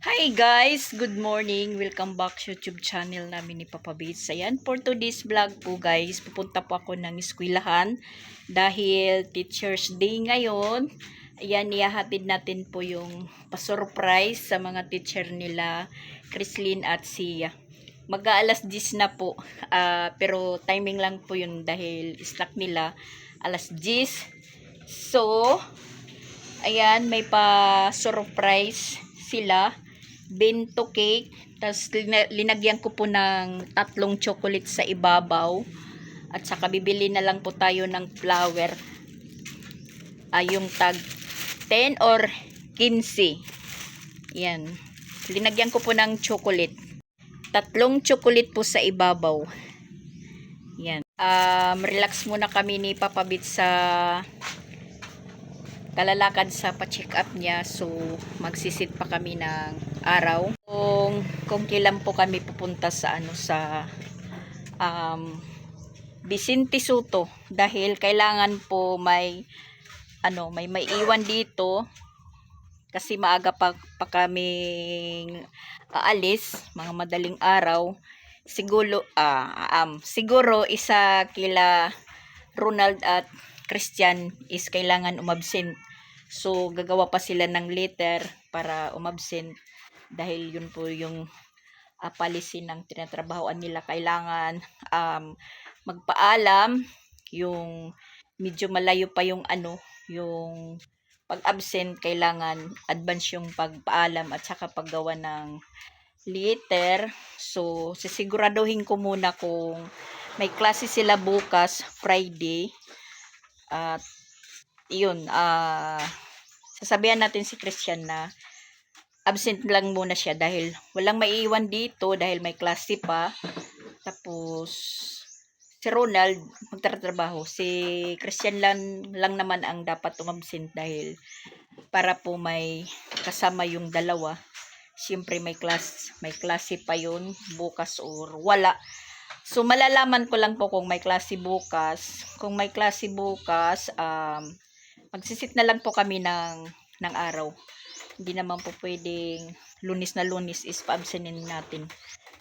Hi guys! Good morning! Welcome back sa YouTube channel namin ni Papa Bates. Ayan, for today's vlog po guys, pupunta po ako ng eskwelahan dahil Teacher's Day ngayon. Ayan, ihahatid natin po yung pa-surprise sa mga teacher nila, Chrislyn at Sia. Mag-aalas 10 na po, pero timing lang po yun dahil stock nila alas 10. So, ayan, may pa-surprise sila. Bento cake. Tapos linagyan ko po ng 3 chocolate sa ibabaw. At saka bibili na lang po tayo ng flour. Yung tag 10 or 15. Yan. Linagyan ko po ng chocolate. 3 chocolate po sa ibabaw. Yan. Relax muna kami ni Papa Bates sa kalalakad sa pa-check up niya, so magsisit pa kami ng araw kung kailan po kami pupunta sa Vicente Soto dahil kailangan po may iwan dito kasi maaga pa kaming aalis, mga madaling araw. Siguro isa kila Ronald at Christian is kailangan umabsent. So, gagawa pa sila ng letter para umabsent dahil yun po yung policy ng tinatrabahoan nila. Kailangan magpaalam, yung medyo malayo pa yung yung pag-absent, kailangan advance yung pagpaalam at saka paggawa ng letter. So, sisiguraduhin ko muna kung may klase sila bukas, Friday. At yun, sasabihan natin si Christian na absent lang muna siya dahil walang maiiwan dito dahil may klase pa. Tapos si Ronald magtatrabaho, si Christian lang naman ang dapat umabsent dahil para po may kasama yung dalawa. Siyempre may klase pa yun bukas or wala. So, malalaman ko lang po kung may klase bukas. Kung may klase bukas, magsisit na lang po kami ng araw. Hindi naman po pwedeng Lunes na Lunes is pa-absenin natin.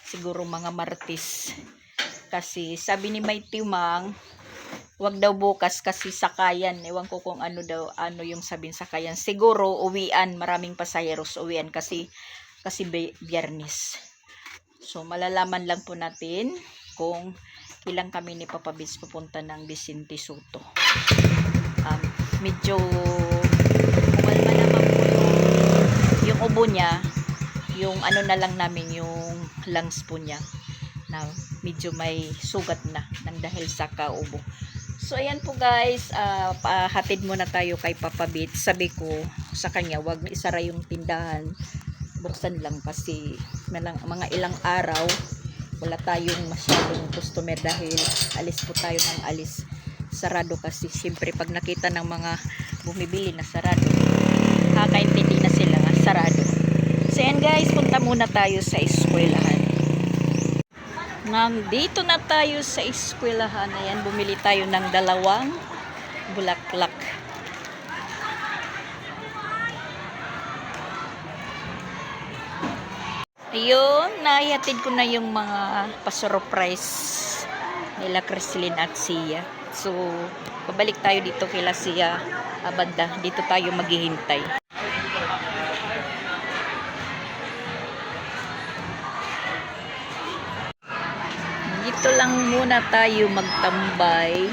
Siguro mga Martes. Kasi sabi ni May Timang, wag daw bukas kasi sakayan. Ewan ko kung ano yung sabihin sakayan. Siguro uwian, maraming pasayeros uwian kasi Biyernes. So, malalaman lang po natin kung ilang kami ni Papa Bates pupunta ng Vicente Soto. Medyo kumalma naman po yung ubo niya, yung na lang namin, yung lungs po niya na medyo may sugat na nang dahil sa kaubo. So, ayan po guys, hatid muna tayo kay Papa Bates. Sabi ko sa kanya, wag isara yung tindahan, buksan lang kasi mga ilang araw wala tayong masyadong customer dahil alis po tayo ng alis. Sarado kasi siyempre pag nakita ng mga bumibili na sarado, kakaintindi na sila nga sarado. So yan guys, punta muna tayo sa eskwelahan. Nandito na tayo sa eskwelahan. Ayan, bumili tayo ng 2 bulaklak. Ayun, naihatid ko na yung mga pa-surprise nila Chrislyn at Sia. So, pabalik tayo dito kila Sia, banda. Dito tayo maghihintay. Dito lang muna tayo magtambay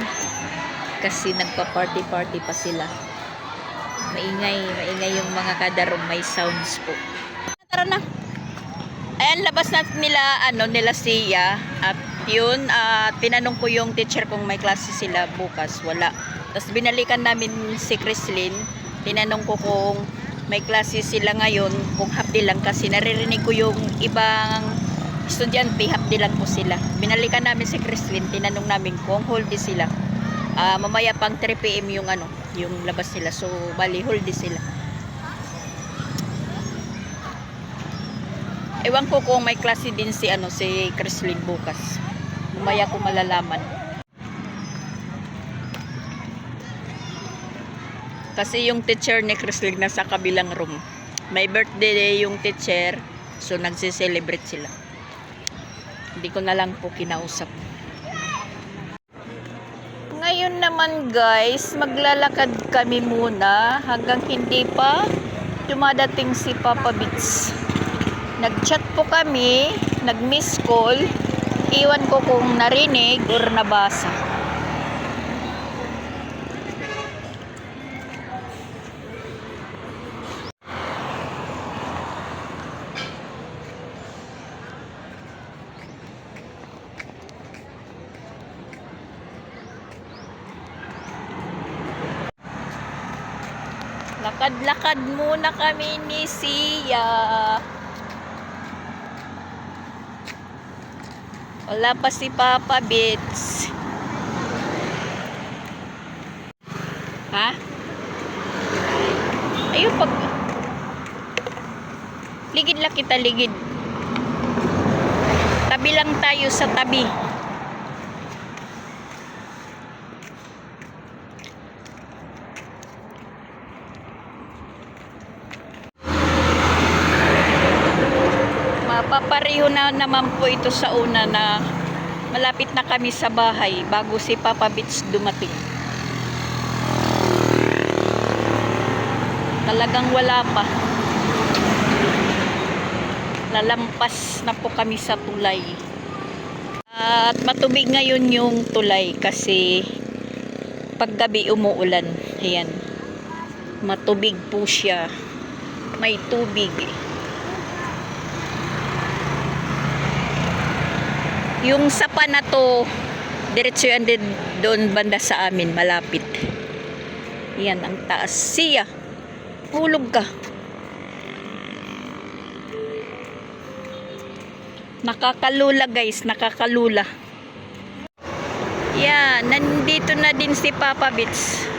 kasi nagpa-party pa sila. Maingay yung mga kadarong, may sounds po. Tara na. Ayan, labas na nila Sia. At yun, tinanong ko yung teacher kung may klase sila bukas. Wala. Tapos binalikan namin si Chrislyn. Tinanong ko kung may klase sila ngayon, kung half day lang kasi naririnig ko yung ibang estudyante, half day lang po sila. Binalikan namin si Chrislyn. Tinanong namin kung whole day sila. Mamaya pang 3 PM yung labas sila. So, bali whole day sila. Ewan ko kung may klase din si Chrislyn bukas. Mamaya ko malalaman. Kasi yung teacher ni Chrislyn nasa kabilang room. May birthday yung teacher. So, nagse-celebrate sila. Hindi ko na lang po kinausap. Ngayon naman guys, maglalakad kami muna hanggang hindi pa dumadating si Papa Bits. Nag-chat po kami, nag-miss call. Iwan ko kung narinig or nabasa. Lakad-lakad muna kami ni Sia. Wala pa si Papa Bits. Ha? Ayun pag... Ligid lang kita, ligid. Tabi lang tayo sa tabi. Mapapareho na naman po ito sa una na malapit na kami sa bahay bago si Papa Bits dumating. Talagang wala pa. Lalampas na po kami sa tulay. At matubig ngayon yung tulay kasi paggabi umuulan. Ayan. Matubig po siya. May tubig. Yung sapa na to, diretso yan din doon banda sa amin, malapit. Yan, ang taas. Siya, hulog ka. Nakakalula guys, nakakalula. Yan, nandito na din si Papa Bits.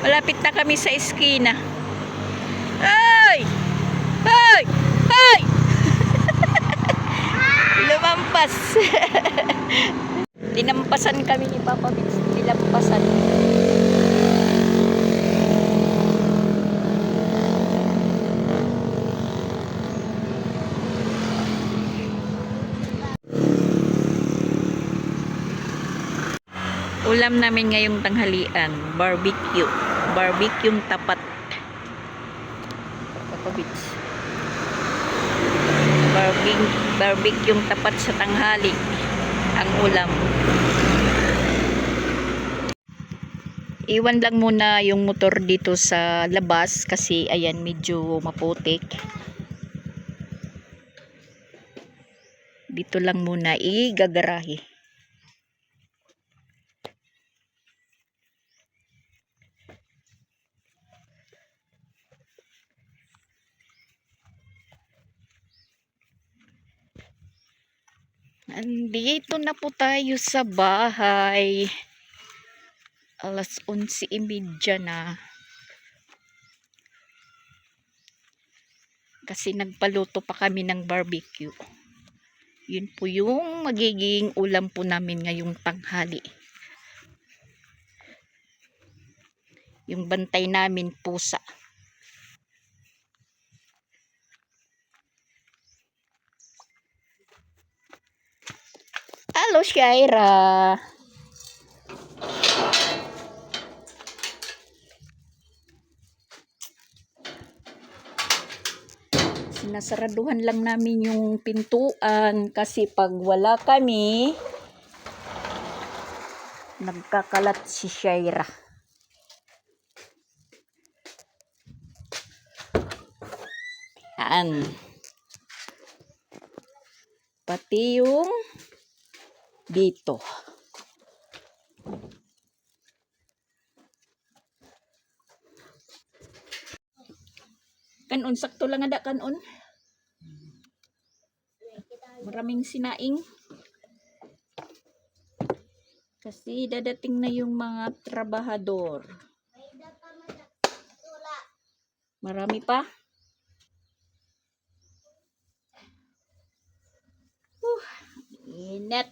Malapit na kami sa eskina. Ay! Ay! Ay! Lumampas. Dinampasan kami ni Papa Bits. Dinampasan. Ulam namin ngayong tanghalian, barbecue. Barbecue yung tapat. Papa Bits. Barbecue yung tapat sa tanghali. Ang ulam. Iwan lang muna yung motor dito sa labas kasi ayan medyo maputik. Dito lang muna igagarahe. Andito na po tayo sa bahay. Alas 11:30 na. Kasi nagpaluto pa kami ng barbecue. Yun po yung magiging ulam po namin ngayong tanghali. Yung bantay namin pusa. Hello, Shaira. Sinasaraduhan lang namin yung pintuan kasi pag wala kami, nagkakalat si Shaira. Yan. Pati yung dito. Kanon, sakto lang ada kanon. Maraming sinaing. Kasi dadating na yung mga trabahador. Marami pa. Init.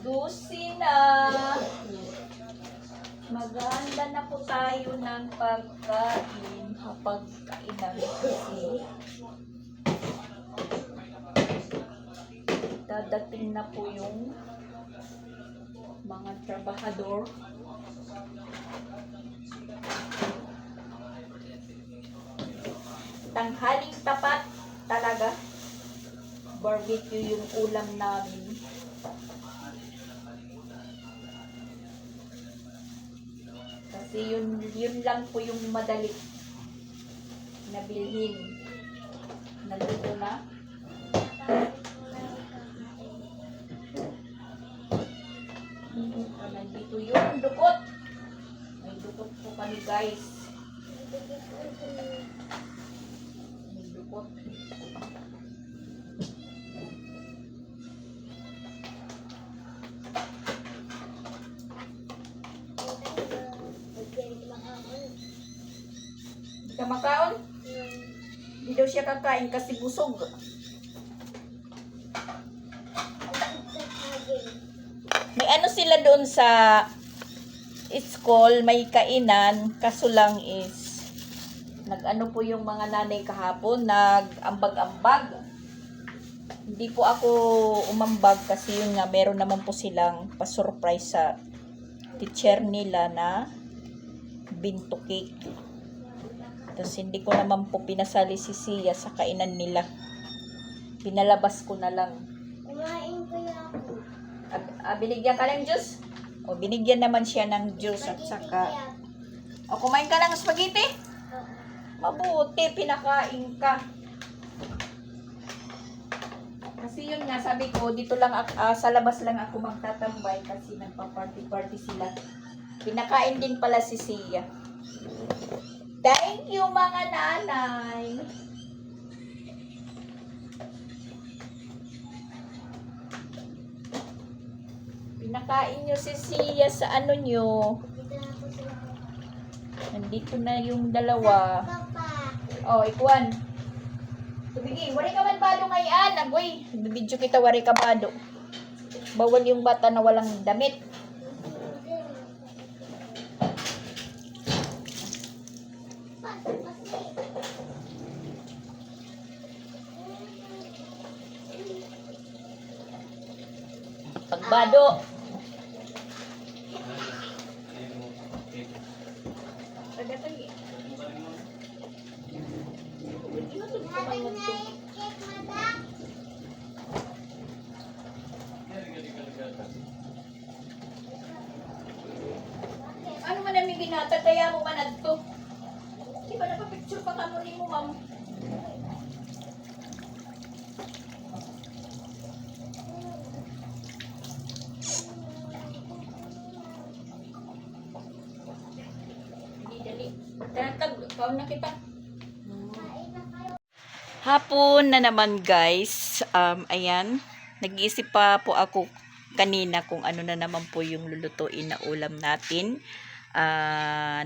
Dusi na. Maganda na po tayo ng pagkain. Pagkainan kasi dadating na po yung mga trabahador. Tanghaling tapat talaga. Barbecue yung ulam namin. Kasi yun lang po yung madali na bilhin. Nandito na. Nandito yung dukot. May dukot po kami guys. May dukot. Hindi ka makaon? Hindi daw siya kakain kasi busog. May ano sila doon sa school, may kainan, kaso lang is nag-ano po yung mga nanay kahapon, nag-ambag-ambag. Hindi po ako umambag kasi yun nga, meron naman po silang pa-surprise sa teacher nila na binto cake. Tapos hindi ko naman po pinasali si Sia sa kainan nila. Pinalabas ko na lang. Kumain kaya ako. Binigyan ka ng juice? O, binigyan naman siya ng juice at saka... O, kumain ka ng spaghetti? Mabuti, pinakain ka. Kasi yun nga, sabi ko, dito lang, sa labas lang ako magtatambay kasi nagpa-party-party sila. Pinakain din pala si Sia. Thank you, mga nanay. Pinakain nyo si Sia sa ano nyo. Dito na po sila. Nandito na yung dalawa. Papa. Oh, ikuan. Tubigin, wari ka man bado ngayon. Agoy, bibidyo kita wari ka bado. Bawal yung bata na walang damit. Pagbado. Tagatagi. Ano man namin ginatataya mo man adto? Di ba napapicture pa kamo ni mo, ma'am? Dali. Tatag, kaon na kita. Hapon na naman guys. Ayan. Nag-iisip pa po ako kanina kung ano na naman po yung lulutuin na ulam natin.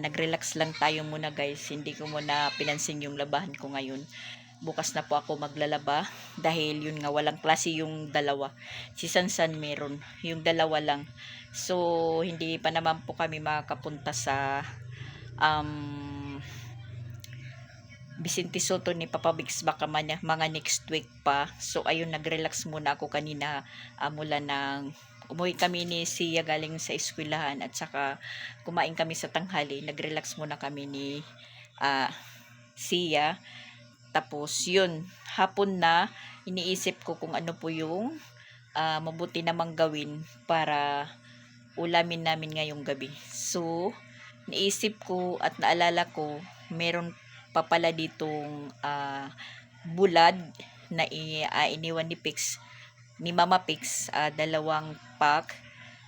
Nag-relax lang tayo muna guys. Hindi ko muna pinansin yung labahan ko ngayon. Bukas na po ako maglalaba dahil yun nga walang klase yung dalawa. Si Sansan meron. Yung dalawa lang. So hindi pa naman po kami makakapunta sa Vicente Soto ni Papa Bix baka mga next week pa. So ayun, nag-relax muna ako kanina mula ng umuwi kami ni Sia galing sa eskwelahan at saka kumain kami sa tanghali. Nag-relax muna kami ni Sia. Tapos yun, hapon na iniisip ko kung ano po yung mabuti namang gawin para ulamin namin ngayong gabi. So naisip ko at naalala ko, meron pa pala ditong bulad na iniwan ni Pix, ni Mama Pix, 2 pack,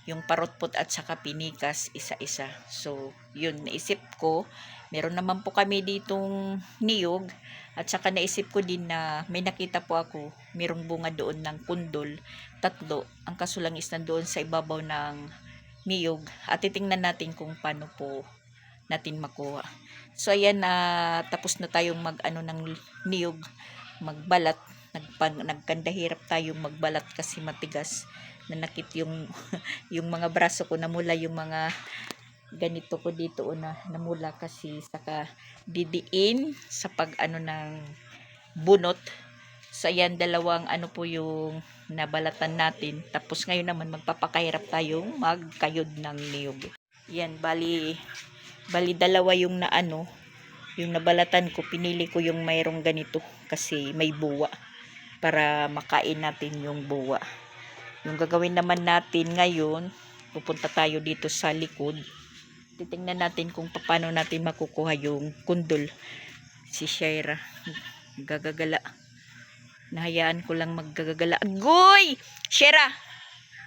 yung parotpot at saka pinikas, isa-isa. So, yun, naisip ko, meron naman po kami ditong niyog, at saka naisip ko din na may nakita po ako, merong bunga doon ng kundol, 3, ang kaso lang is nandoon sa ibabaw ng niyog, at titingnan natin kung paano po natin makuha. So ayan, tapos na tayong mag-ano ng niyog, magbalat. Nagkandahirap tayong magbalat kasi matigas. nanakit yung yung mga braso ko, namula yung mga ganito ko dito una, namula kasi saka didiin sa pag ano ng bunot. So ayan, dalawang ano po yung nabalatan natin. Tapos ngayon naman magpapakahirap tayong magkayod ng niyog. Yan, bali dalawa yung na ano, yung nabalatan ko, pinili ko yung mayroong ganito kasi may buwa para makain natin yung buwa. Yung gagawin naman natin ngayon, pupunta tayo dito sa likod. Titingnan natin kung paano natin makukuha yung kundol. Si Shaira, gagagala. Nahayaan ko lang maggagagala. Agoy! Shaira!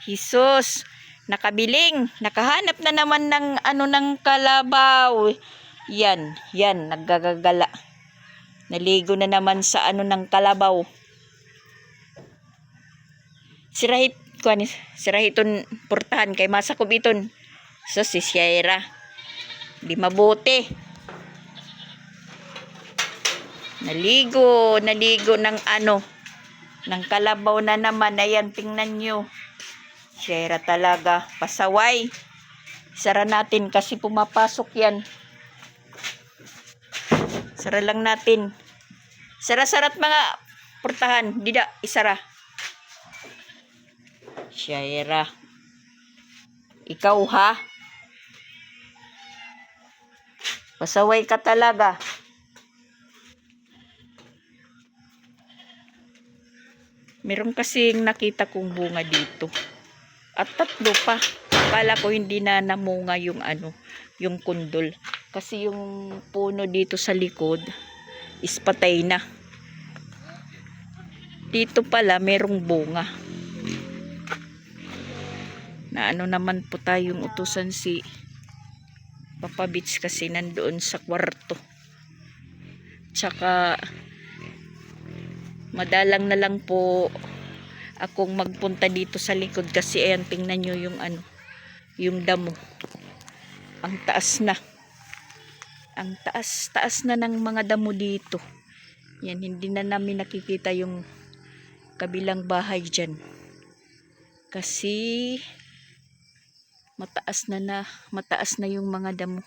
Jesus! Nakabiling! Nakahanap na naman ng ano ng kalabaw. Yan, naggagagala. Naligo na naman sa ano ng kalabaw. Sirahiton portahan kay masakop iton. So si Shaira, di mabuti. Naligo ng ano, ng kalabaw na naman. Ayan, tingnan nyo. Shaira talaga, pasaway. Sara natin kasi pumapasok yan. Sara lang natin. Sara-sarat mga portahan. Dida, isara. Shaira, ikaw ha? Pasaway ka talaga. Meron kasing nakita kong bunga dito. At 3 pa. Akala ko hindi na namunga yung ano, yung kundol. Kasi yung puno dito sa likod is patay na. Dito pala merong bunga. Na ano naman po tayong utusan si Papa Beach kasi nandoon sa kwarto. Tsaka madalang na lang po akong magpunta dito sa likod kasi ayan, tingnan nyo yung ano, yung damo. Ang taas na. Ang taas na ng mga damo dito. Yan, hindi na namin nakikita yung kabilang bahay dyan. Kasi mataas na yung mga damo.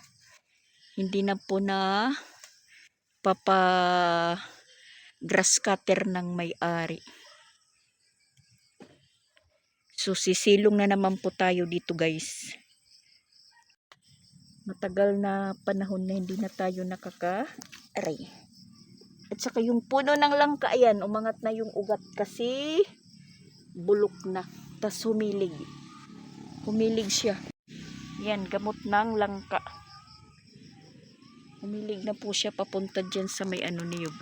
Hindi na po na grass cutter ng may-ari. So sisilong na naman po tayo dito, guys. Matagal na panahon na hindi na tayo nakaka-aray. At saka yung puno ng langka, ayan, umangat na yung ugat kasi bulok na. Tas humilig siya. Yan, gamot ng langka. Humilig na po siya papunta dyan sa may ano niyog.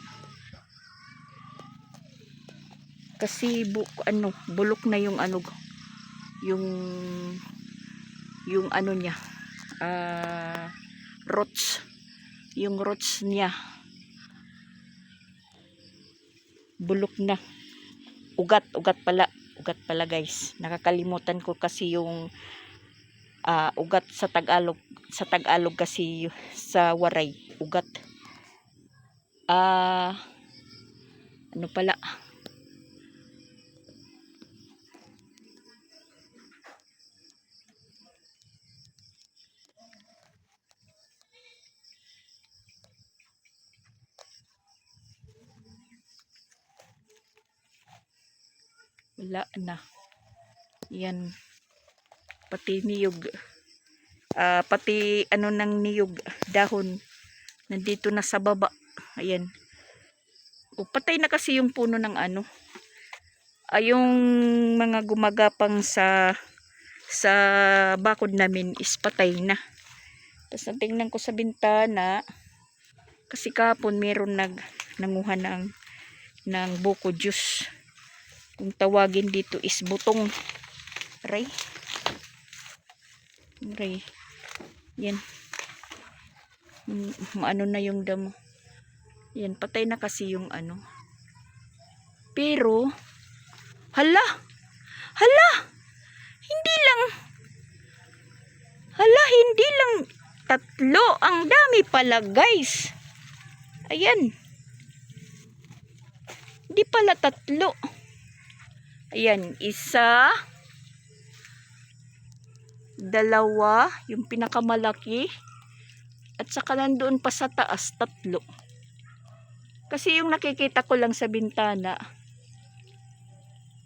Kasi bulok na yung ano, yung ano niya, roots. Yung roots niya bulok na. Ugat pala guys. Nakakalimutan ko kasi yung ugat sa Tagalog kasi sa Waray ugat. Ano pala, wala na. Yan, pati niyog, pati ano ng niyog, dahon nandito na sa baba. Ayan, patay na kasi yung puno ng ano, yung mga gumagapang sa bakod namin is patay na. Tapos natingnan ko sa bintana kasi kahapon meron nanguha ng buko juice. Kung tawagin dito is butong. Ray. Yan. Maano na yung damo. Yan, patay na kasi yung ano. Pero, hala, hindi lang 3. Ang dami pala, guys. Ayan. Hindi pala 3. Ayan, 1, dalawa, yung pinakamalaki. At saka nandoon pa sa taas, 3. Kasi yung nakikita ko lang sa bintana,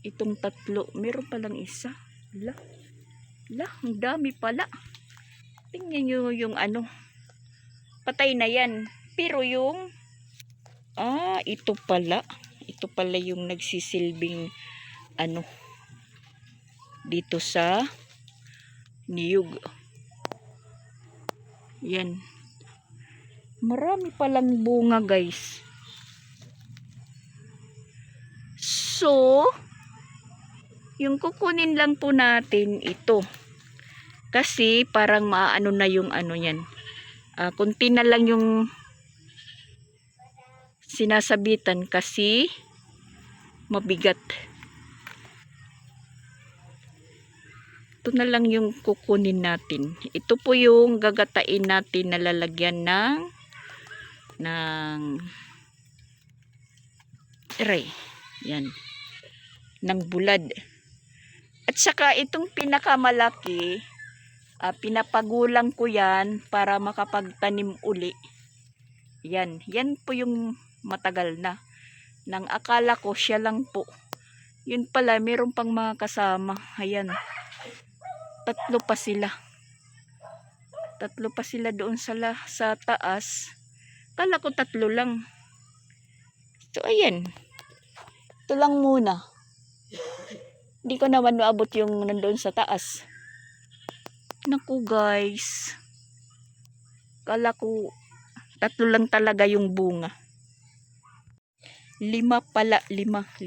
itong 3. Meron palang isa. Ang dami pala. Tingnan nyo yung ano. Patay na yan. Pero yung, ito pala. Ito pala yung nagsisilbing, ano, dito sa niyog. Yan. Marami palang bunga, guys. So, yung kukunin lang po natin ito. Kasi parang maano na yung ano yan. Kunti na lang yung sinasabitan kasi mabigat. Ito na lang yung kukunin natin. Ito po yung gagatain natin na lalagyan ng tray. Yan. Ng bulad. At saka itong pinakamalaki, pinapagulang ko yan para makapagtanim uli. Yan. Yan po yung matagal na. Nang akala ko siya lang po. Yun pala, meron pang mga kasama. Ayan. 3 pa sila. 3 pa sila doon sa taas. Kala ko 3 lang. So, ayan. Ito lang muna. Hindi ko naman maabot yung nandoon sa taas. Naku guys. Kala ko 3 lang talaga yung bunga. 5 pala. 5.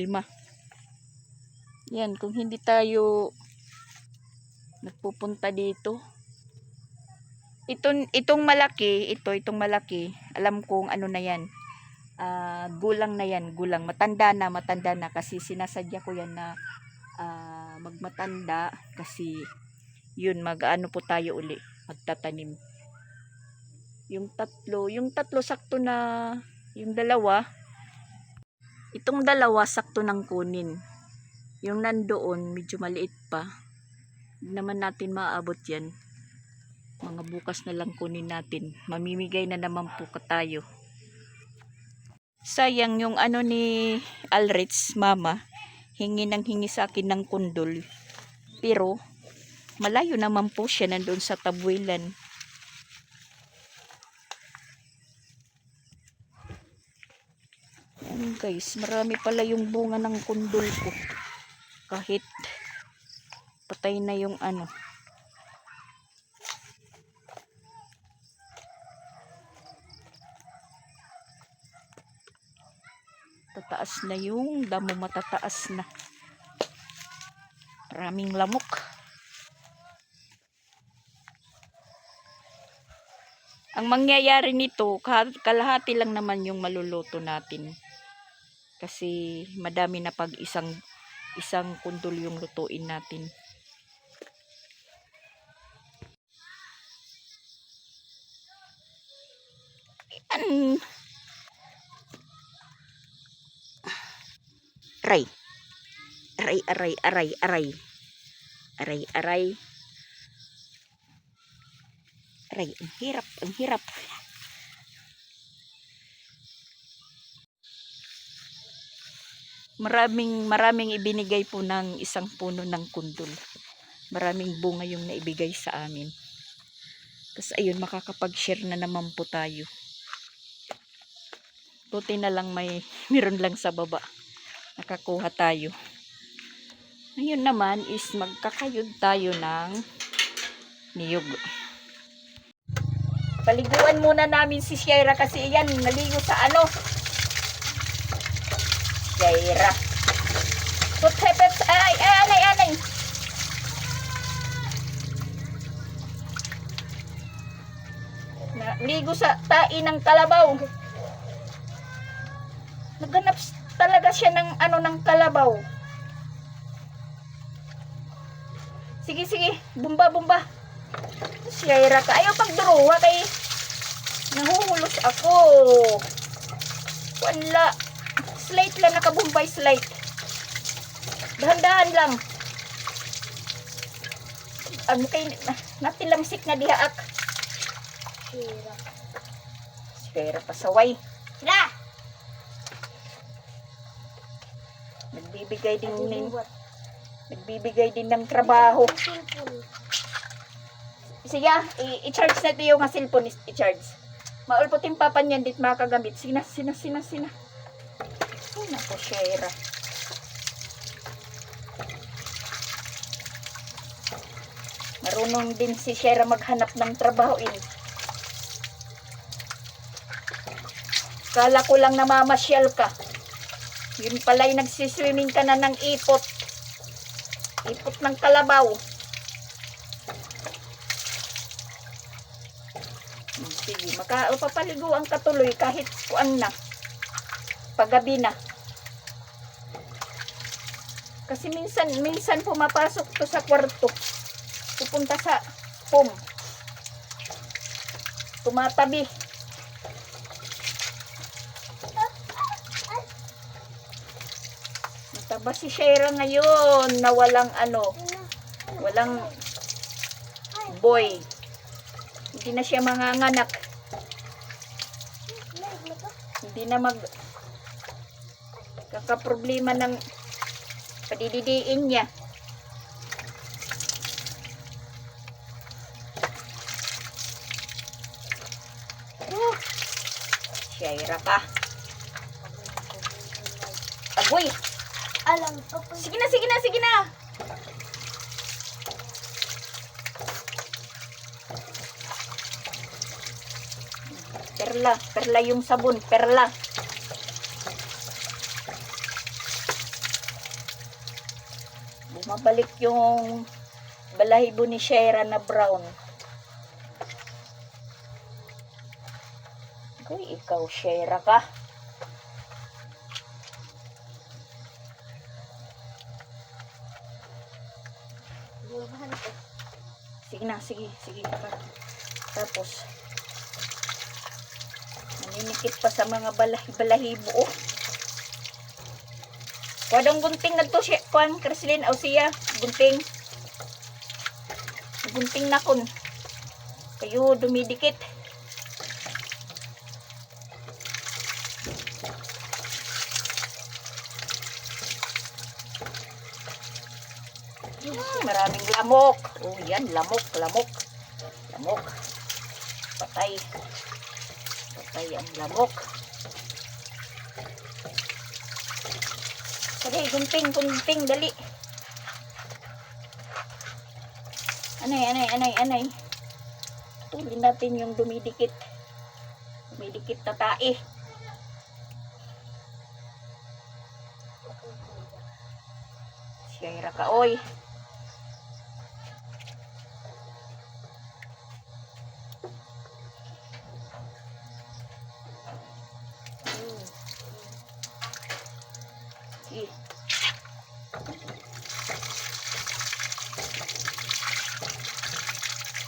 Yan. Kung hindi tayo nagpupunta dito. Itong malaki. Itong malaki. Alam kong ano na yan. Gulang na yan, gulang. Matanda na kasi sinasadya ko yan na magmatanda kasi yun, mag-ano po tayo uli, magtatanim. Yung 3 sakto na, yung 2, itong 2 sakto nang kunin. Yung nandoon, medyo maliit pa. Hindi naman natin maaabot yan. Mga bukas na lang kunin natin. Mamimigay na naman po tayo. Sayang yung ano ni Alrich, mama, hingi sa akin ng kundol. Pero, malayo naman po siya nandun sa Tabuilan. Yan guys, marami pala yung bunga ng kundol ko. Kahit patay na yung ano. Tataas na yung damo, matataas na. Maraming lamok. Ang mangyayari nito, kalahati lang naman yung maluluto natin. Kasi madami na pag isang kundol yung lutuin natin. Yan. Aray. Aray, ang hirap. Maraming ibinigay po ng isang puno ng kundol. Maraming bunga yung naibigay sa amin. Tapos ayun, makakapag-share na naman po tayo. Buti na lang meron lang sa baba. Nakakuha tayo. Ngayon naman is magkakayod tayo ng niyog. Paliguan muna namin si Sierra kasi yan, naligo sa ano. Sierra. Anay. Naligo sa tai ng kalabaw. Naghanap talaga siya ng ng kalabaw. Sige, bumba. Sierra ka. Ayaw pagduruwa kay nahuhulos ako. Wala. Slate lang, nakabumbay slate. Dahan-dahan lang. ano kay natilamsik na dihaak. Sira. Sira pasaway. Sira! Nagbibigay din Bubat. nagbibigay din ng trabaho. Cellphone. Sige, i-charge na ito yung cellphone, i-charge. Maulputin pa pa niyan, dit makagamit. Sina. Ay, naku, Shera. Marunong din si Shera maghanap ng trabaho, Kala ko lang namamasyal ka. Yun pala'y nagsiswimming ka na ng ipot. Ipot ng kalabaw. Sige, mapapaliguan ka tuloy kahit kuan na. Paggabi na. Kasi minsan pumapasok to sa kwarto. Pupunta sa home. Tumatabi. Mataba si Shera ngayon na walang walang boy. Hindi na siya manganganak. Hindi na kakaproblema ng padididiin niya. Shera ka. Agoy! Alam ko po. Sige na. Perla yung sabon, perla. Bumabalik yung balahibo ni Shera na brown. Uy, ikaw, Shera ka. Sige. Tapos, maninikit pa sa mga balahibo. Oh. Wadong gunting na to siya. Kuan, Kreslin, o siya. Gunting. Gunting na kun. Kayo, dumidikit. Maraming lamok. Oh, yan, lamok. Patay ang lamok. Dali, gunting, dali. Anay. Tulin natin yung dumidikit na tae. Shera ka, oy.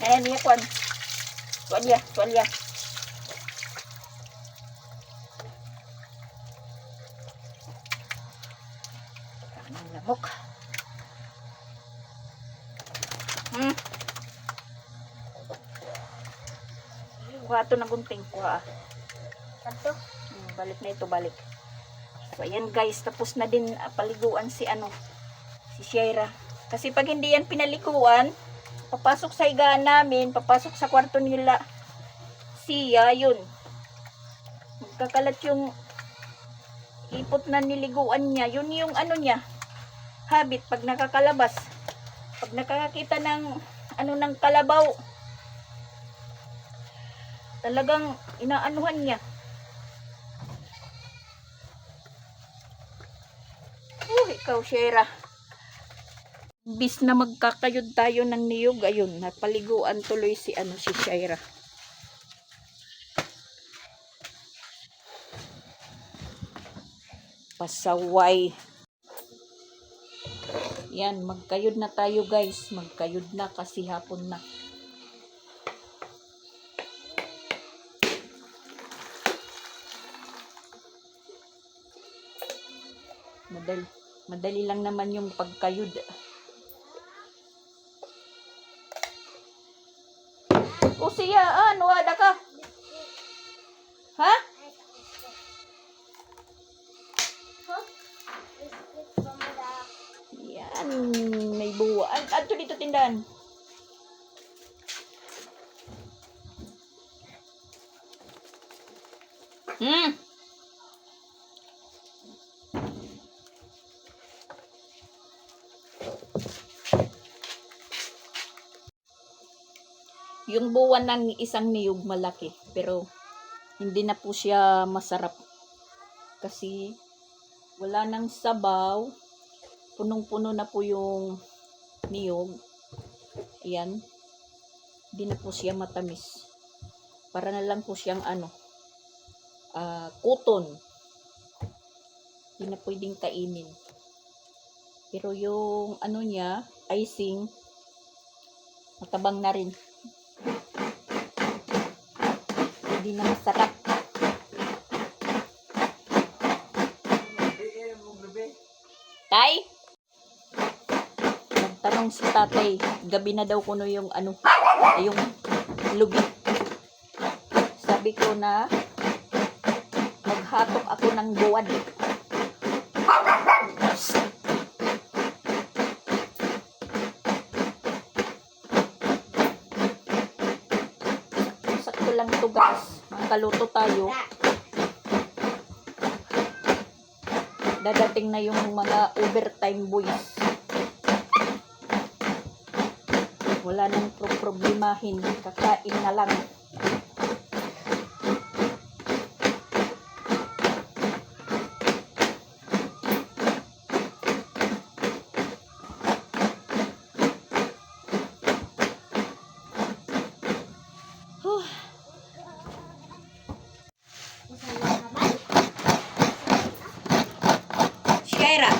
Ayan, niya kuan. Tuwalya. Ang lamok. Kuha ito na gunting. Kuha. Ato? Balik na ito, balik. So, ayan guys. Tapos na din paliguan si Shera. Kasi pag hindi yan pinalikuan, papasok sa higaan namin, papasok sa kwarto nila siya, yun. Magkakalat yung ipot na niliguan niya. Yun yung niya, habit pag nakakalabas. Pag nakakakita ng ng kalabaw, talagang inaanuhan niya. Ikaw, Shera. Bis na magkakayod tayo ng niyog, ayun, napaliguan tuloy si Shera. Pasaway. Yan, magkayod na tayo guys. Magkayod na kasi hapon na. Madali lang naman yung pagkayod. O siya, ano, ada ka? Ha? Yan, may buwa. Adto dito tindahan. Yung buwan ng isang niyog malaki, pero hindi na po siya masarap. Kasi wala nang sabaw, punong-puno na po yung niyog. Ayan. Hindi na po siya matamis. Para na lang po siyang kuton. Hindi na pwedeng kainin. Pero yung niya, icing, matabang na rin. Hindi na masarap. Tay? Nagtanong si tatay, gabi na daw kuno yung yung lubi. Sabi ko na, maghatok ako ng buwad. Sakto lang to guys. Makaluto tayo. Dadating na yung mga overtime boys. Wala nang problemahin. Kakain na lang. Shaira.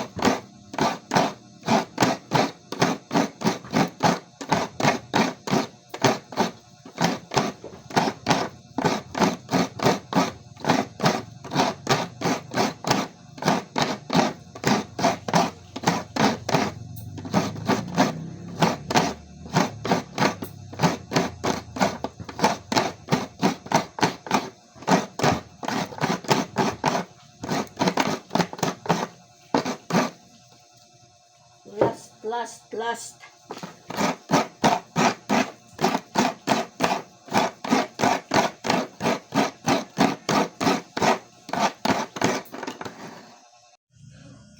Last.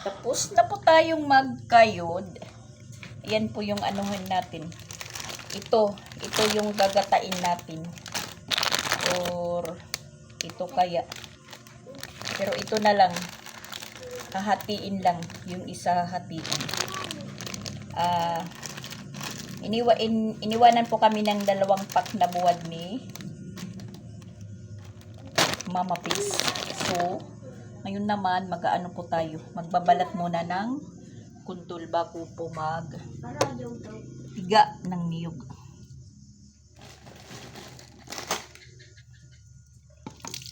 Tapos na po tayong magkayod. Ayan po yung anuhin natin. Ito yung gagatain natin. Or ito kaya. Pero ito na lang. Hahatiin lang. Yung isa hahatiin. Iniwanan po kami ng 2 pack na buwad ni Mama Pix. So, ngayon naman mag-aano po tayo. Magbabalat muna ng kundol bago po higa ng niyog.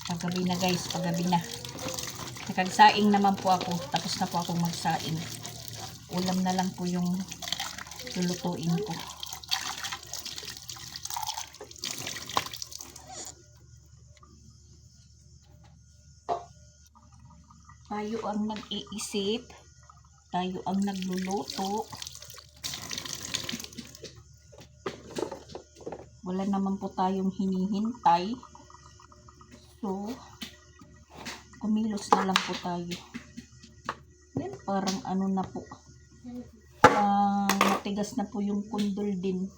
Paggabi na guys, paggabi na. Nakagsaing naman po ako. Tapos na po ako magsaing. Ulam na lang po yung lulutuin ko. Tayo ang nag-iisip. Tayo ang nagluluto. Wala naman po tayong hinihintay. So, kumilos na lang po tayo. Yan, parang na po. Matigas na po yung kundol din.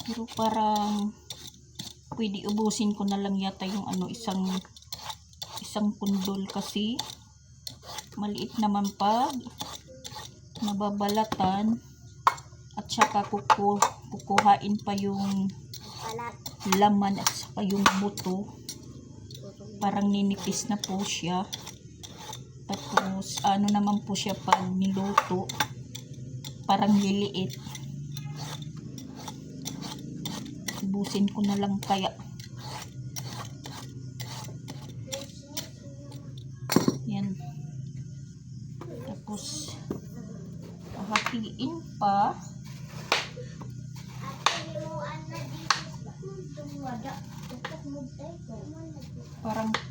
Pero parang pwede ubusin ko na lang yata yung isang kundol kasi maliit naman pag nababalatan. At saka kukuhain pa yung laman at saka yung buto. Parang ninipis na po siya. Tapos naman po siya pag niluto. Parang liliit. Ubusin ko na lang kaya. pa.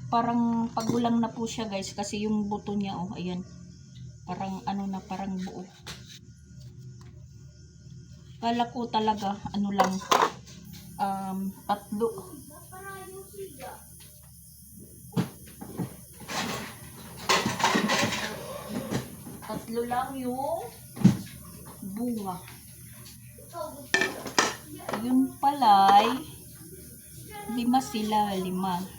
Parang pagulang na po siya guys kasi yung buto niya oh, ayan. Parang ano na, parang buo. Kala ko talaga ano lang tatlo. Tatlo lang yung bunga. Yun pala'y 5 sila, 5.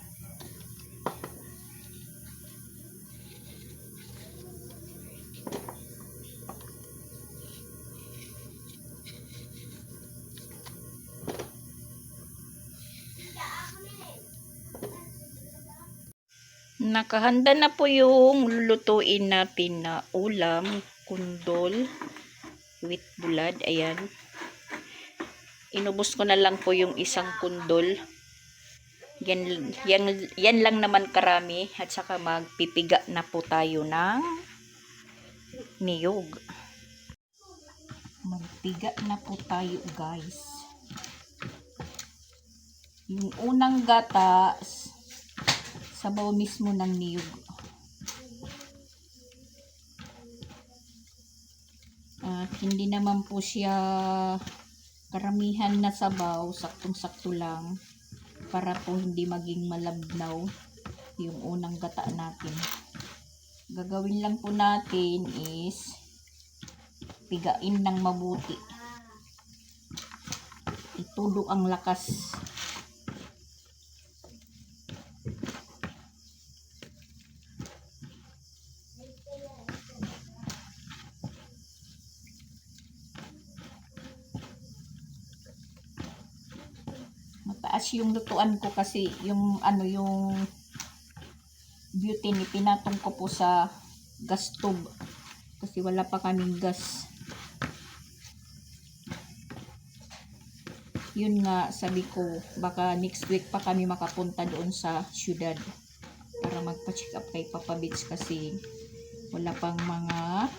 Nakahanda na po yung lulutuin natin na ulam, kundol, with bulad. Ayan. Inubos ko na lang po yung isang kundol. Yan lang naman karami. At saka magpipiga na po tayo ng niyog. Magpiga na po tayo guys. Yung unang gata, sabaw mismo ng niyog. At hindi naman po siya karamihan na sabaw, saktong-sakto lang para po hindi maging malabnaw yung unang gata natin. Gagawin lang po natin is pigain ng mabuti. Itulo ang lakas. Mataas yung lutuan ko kasi yung yung butane pinatong ko po sa gas stove kasi wala pa kaming gas. Yun nga sabi ko baka next week pa kami makapunta doon sa syudad para magpa-check up kay Papa Beach kasi wala pang mga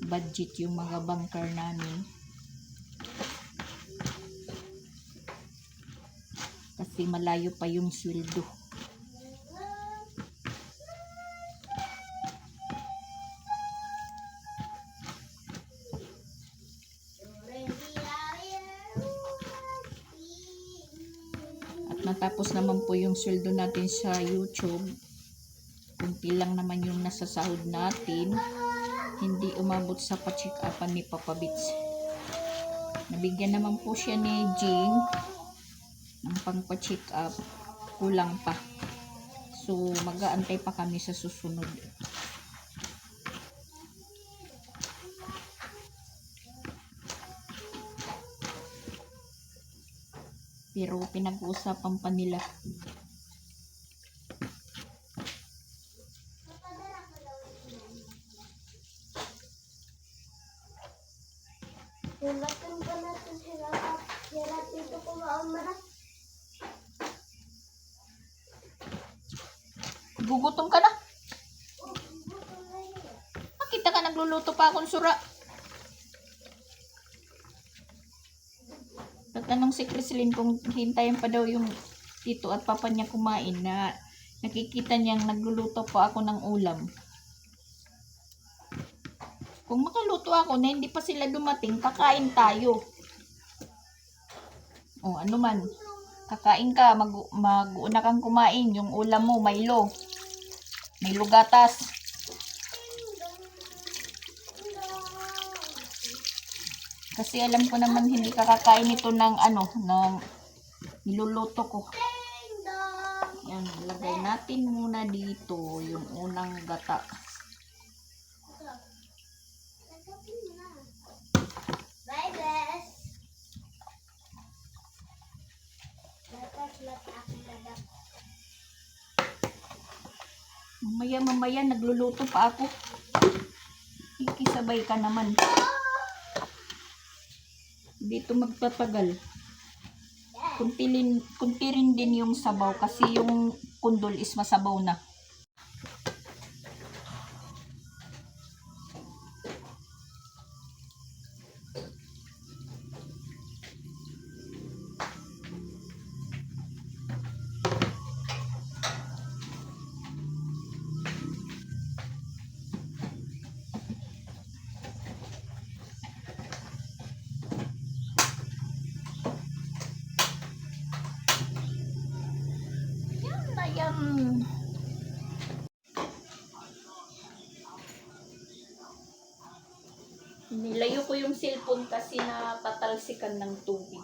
budget yung mga bunker namin. Kasi malayo pa yung sweldo. At natapos naman po yung sweldo natin sa YouTube. Kunti lang naman yung nasa sahod natin. Hindi umabot sa pa-check upan ni Papa Beach. Nabigyan naman po siya ni Jing ng pang-check up, kulang pa. So, mag-aantay pa kami sa susunod. Pero pinag-uusapan pa nila. Hulatin pa natin hirap dito ko maamara. Gugutom ka na? Makita ka nagluluto pa akong sura. Tatanong si Crislin kung hintayin pa daw yung tito at papa niya kumain na nakikita niyang nagluluto pa ako ng ulam. Kung makaluto ako na hindi pa sila dumating, kakain tayo. O ano man, kakain ka, mag-una kang kumain. Yung ulam mo, Milo. Milo gatas. Kasi alam ko naman hindi ka kakain ito ng ng niluluto ko. Yan, lagay natin muna dito yung unang gata. Bye, Bes. Mamaya nagluluto pa ako. Ikisabay ka naman. Dito magtatagal. Kunti rin din yung sabaw kasi yung kundol is masabaw na. Sayang. Nilayo ko yung cellphone kasi natatalsikan ng tubig.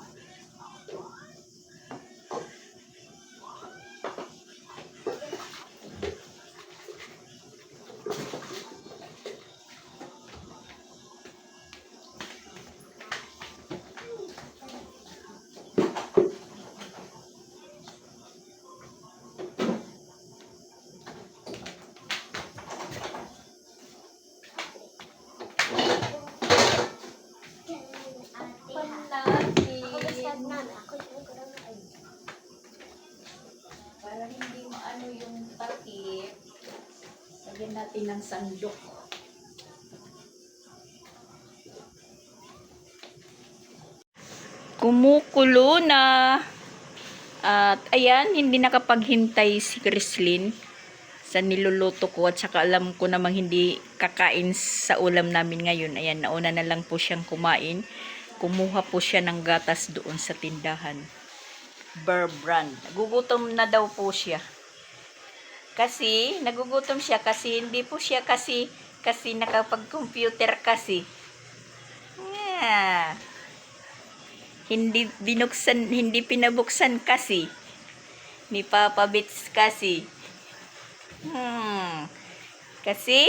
Para hindi maano yung takip, lagyan natin ng sandok. Kumukulo na. At ayan, hindi nakapaghintay si Chrislyn sa niluluto ko at saka alam ko namang hindi kakain sa ulam namin ngayon. Ayan, nauna na lang po siyang kumain. Kumuha po siya ng gatas doon sa tindahan. Bear Brand. Nagugutom na daw po siya. Kasi, nagugutom siya kasi hindi po siya kasi nakapag-computer kasi. Yeah. Hindi pinabuksan kasi ni Papa Bits kasi. Kasi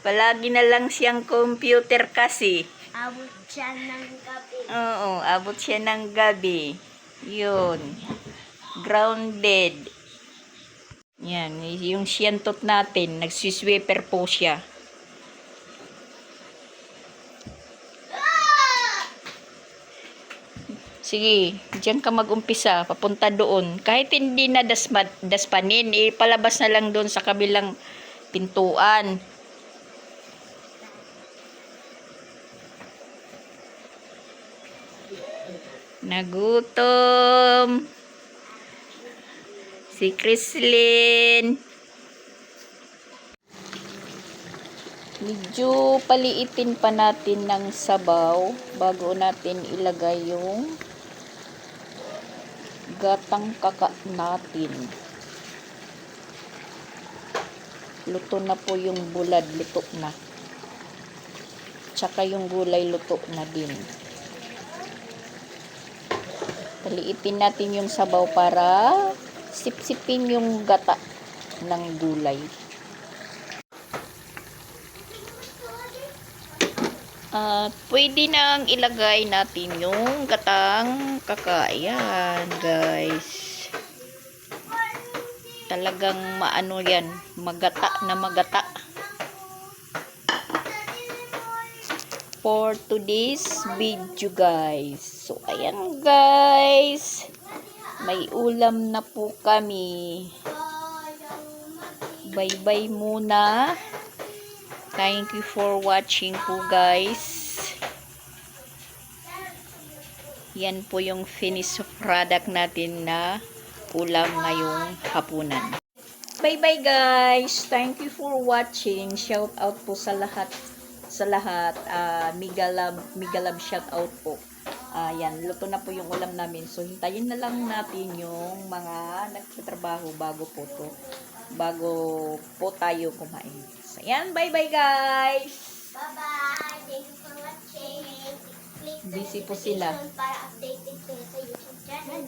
palagi na lang siyang computer kasi. Abot siya ng gabi. Oo, abot siya ng gabi. Yun. Grounded. Yan, yung siyantot natin, nagsisweeper po siya. Sige, diyan ka mag-umpisa, papunta doon. Kahit hindi na daspanin, palabas na lang doon sa kabilang pintuan. Nagutom si Chrislyn. Medyo paliitin pa natin ng sabaw bago natin ilagay yung gatang kaka natin. Luto na po yung bulad, luto na. Tsaka yung gulay luto na din. Paliitin natin yung sabaw para sipsipin yung gata ng gulay. Pwede nang ilagay natin yung gatang kakayan, guys. Talagang maano yan, magata na magata. For today's video, guys. So, ayan, guys. May ulam na po kami. Bye-bye muna. Thank you for watching po, guys. Yan po yung finished product natin na ulam ngayong hapunan. Bye-bye, guys. Thank you for watching. Shout out po sa lahat. Mega love shout out po. Yan, luto na po yung ulam namin. So, hintayin na lang natin yung mga nagtatrabaho bago po tayo kumain. So, yan, bye-bye, guys! Bye-bye! Thank you for watching. Click Busy po sila. para updated kayo sa YouTube channel.